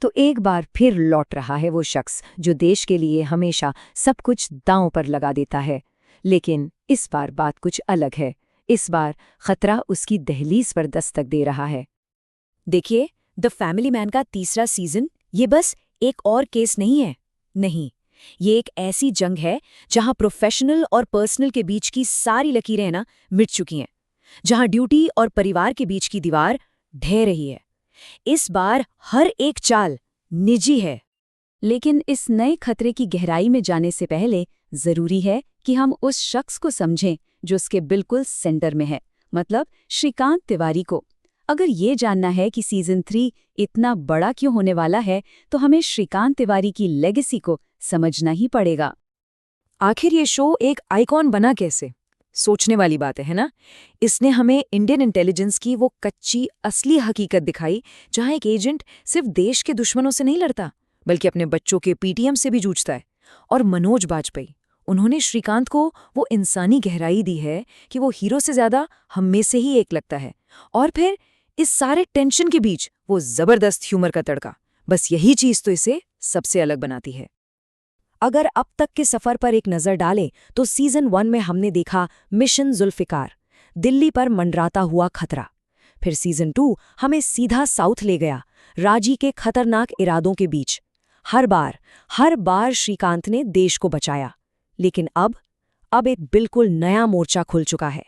तो एक बार फिर लौट रहा है वो शख्स जो देश के लिए हमेशा सब कुछ दांव पर लगा देता है। लेकिन इस बार बात कुछ अलग है। इस बार खतरा उसकी दहलीज पर दस्तक दे रहा है। देखिए, द फैमिली मैन का तीसरा सीजन ये बस एक और केस नहीं है। नहीं, ये एक ऐसी जंग है जहां प्रोफेशनल और पर्सनल के बीच की सारी लकीरें ना मिट चुकी हैं, जहां ड्यूटी और परिवार के बीच की दीवार ढह रही है। इस बार हर एक चाल निजी है। लेकिन इस नए खतरे की गहराई में जाने से पहले जरूरी है कि हम उस शख्स को समझें जो उसके बिल्कुल सेंटर में है, मतलब श्रीकांत तिवारी को। अगर ये जानना है कि सीजन 3 इतना बड़ा क्यों होने वाला है, तो हमें श्रीकांत तिवारी की लेगेसी को समझना ही पड़ेगा। आखिर ये शो एक आइकॉन बना कैसे? सोचने वाली बात है ना? इसने हमें इंडियन इंटेलिजेंस की वो कच्ची असली हकीकत दिखाई, जहां एक एजेंट सिर्फ देश के दुश्मनों से नहीं लड़ता, बल्कि अपने बच्चों के पीटीएम से भी जूझता है। और मनोज बाजपेयी, उन्होंने श्रीकांत को वो इंसानी गहराई दी है कि वो हीरो से ज्यादा हम में से ही एक लगता है। और फिर इस सारे टेंशन के बीच वो जबरदस्त ह्यूमर का तड़का, बस यही चीज तो इसे सबसे अलग बनाती है। अगर अब तक के सफर पर एक नजर डालें तो सीजन 1 में हमने देखा मिशन जुल्फिकार, दिल्ली पर मंडराता हुआ खतरा। फिर सीजन 2 हमें सीधा साउथ ले गया, राजी के खतरनाक इरादों के बीच। हर बार श्रीकांत ने देश को बचाया। लेकिन अब एक बिल्कुल नया मोर्चा खुल चुका है।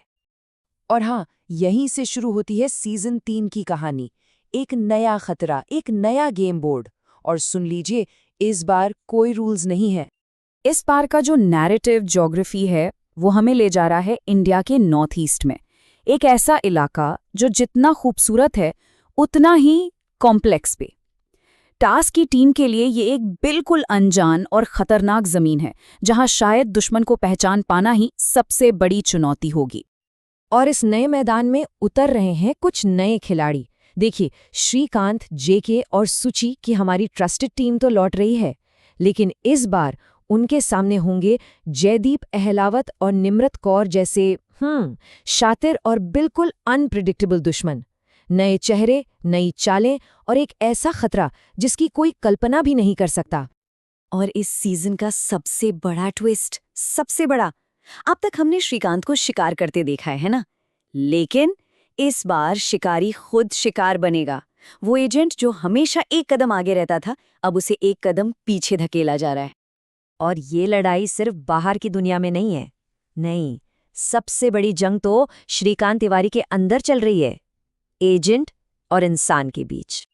और हाँ, यहीं से शुरू होती है सीजन 3 की कहानी। एक नया खतरा, एक नया गेम बोर्ड। और सुन लीजिए, इस बार कोई रूल्स नहीं है। इस बार का जो नैरेटिव ज्योग्राफी है वो हमें ले जा रहा है इंडिया के नॉर्थ ईस्ट में। एक ऐसा इलाका जो जितना खूबसूरत है उतना ही कॉम्प्लेक्स भी। टास्क की टीम के लिए ये एक बिल्कुल अनजान और खतरनाक जमीन है, जहां शायद दुश्मन को पहचान पाना ही सबसे बड़ी चुनौती होगी। और इस नए मैदान में उतर रहे हैं कुछ नए खिलाड़ी। देखिए, श्रीकांत, जेके और सुची की हमारी ट्रस्टेड टीम तो लौट रही है, लेकिन इस बार उनके सामने होंगे जयदीप अहलावत और निम्रत कौर जैसे शातिर और बिल्कुल अनप्रिडिक्टेबल दुश्मन। नए चेहरे, नई चालें और एक ऐसा खतरा जिसकी कोई कल्पना भी नहीं कर सकता। और इस सीजन का सबसे बड़ा ट्विस्ट, सबसे बड़ा, अब तक हमने श्रीकांत को शिकार करते देखा है ना? लेकिन इस बार शिकारी खुद शिकार बनेगा। वो एजेंट जो हमेशा एक कदम आगे रहता था, अब उसे एक कदम पीछे धकेला जा रहा है। और ये लड़ाई सिर्फ बाहर की दुनिया में नहीं है। नहीं, सबसे बड़ी जंग तो श्रीकांत तिवारी के अंदर चल रही है, एजेंट और इंसान के बीच।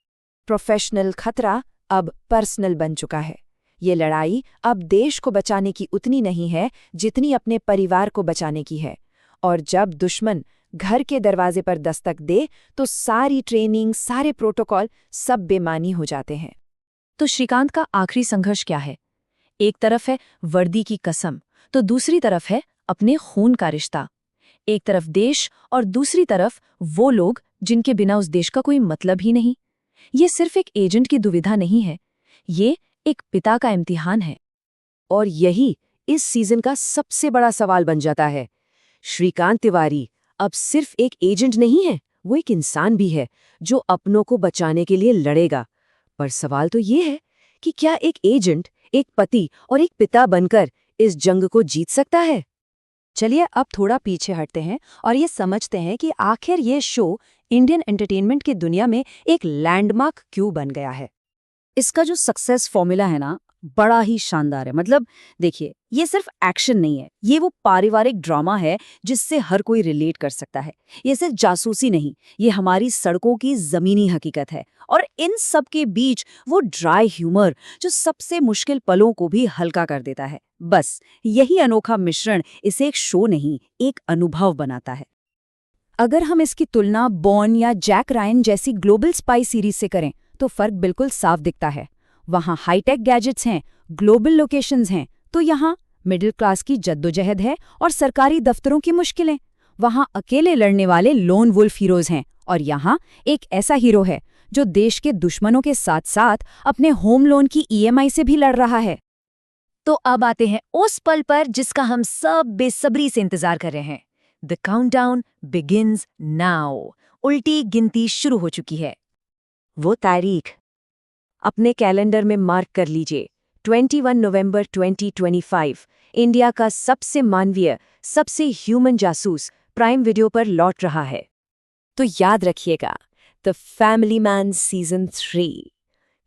प्रोफेशनल खतरा अब पर्सनल बन चुका है। ये लड़ाई अब देश को बचाने की उतनी नहीं है जितनी अपने परिवार को बचाने की है। और जब दुश्मन घर के दरवाजे पर दस्तक दे तो सारी ट्रेनिंग, सारे प्रोटोकॉल सब बेमानी हो जाते हैं। तो श्रीकांत का आखिरी संघर्ष क्या है? एक तरफ है वर्दी की कसम, तो दूसरी तरफ है अपने खून का रिश्ता। एक तरफ देश और दूसरी तरफ वो लोग जिनके बिना उस देश का कोई मतलब ही नहीं। ये सिर्फ एक एजेंट की दुविधा नहीं है, ये एक पिता का इम्तिहान है। और यही इस सीजन का सबसे बड़ा सवाल बन जाता है। श्रीकांत तिवारी अब सिर्फ एक एजेंट नहीं है, वो एक इंसान भी है जो अपनों को बचाने के लिए लड़ेगा। पर सवाल तो ये है कि क्या एक एजेंट, एक पति और एक पिता बनकर इस जंग को जीत सकता है? चलिए अब थोड़ा पीछे हटते हैं और ये समझते हैं कि आखिर ये शो इंडियन एंटरटेनमेंट की दुनिया में एक लैंडमार्क क्यों बन गया है। इसका जो सक्सेस फॉर्मूला है ना, बड़ा ही शानदार है। मतलब देखिए, ये सिर्फ एक्शन नहीं है, ये वो पारिवारिक ड्रामा है जिससे हर कोई रिलेट कर सकता है। ये सिर्फ जासूसी नहीं, ये हमारी सड़कों की जमीनी हकीकत है। और इन सब के बीच वो ड्राई ह्यूमर जो सबसे मुश्किल पलों को भी हल्का कर देता है। बस यही अनोखा मिश्रण इसे एक शो नहीं, एक अनुभव बनाता है। अगर हम इसकी तुलना बॉर्न या जैक रायन जैसी ग्लोबल स्पाई सीरीज से करें तो फर्क बिल्कुल साफ दिखता है। वहाँ हाईटेक गैजेट्स हैं, ग्लोबल लोकेशंस हैं, तो यहाँ मिडिल क्लास की जद्दोजहद है और सरकारी दफ्तरों की मुश्किलें। वहाँ अकेले लड़ने वाले लोन वुल्फ हीरोज हैं, और यहाँ एक ऐसा हीरो है जो देश के दुश्मनों के साथ साथ अपने होम लोन की ईएमआई से भी लड़ रहा है। तो अब आते हैं उस पल पर जिसका हम सब बेसब्री से इंतजार कर रहे हैं। The countdown begins now. उल्टी गिनती शुरू हो चुकी है। वो तारीख अपने कैलेंडर में मार्क कर लीजिए, 21 नवंबर 2025 इंडिया का सबसे मानवीय, सबसे ह्यूमन जासूस प्राइम वीडियो पर लौट रहा है। तो याद रखिएगा, द फैमिली मैन सीजन 3,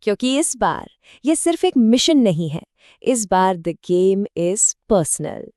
क्योंकि इस बार ये सिर्फ एक मिशन नहीं है, इस बार द गेम इज पर्सनल।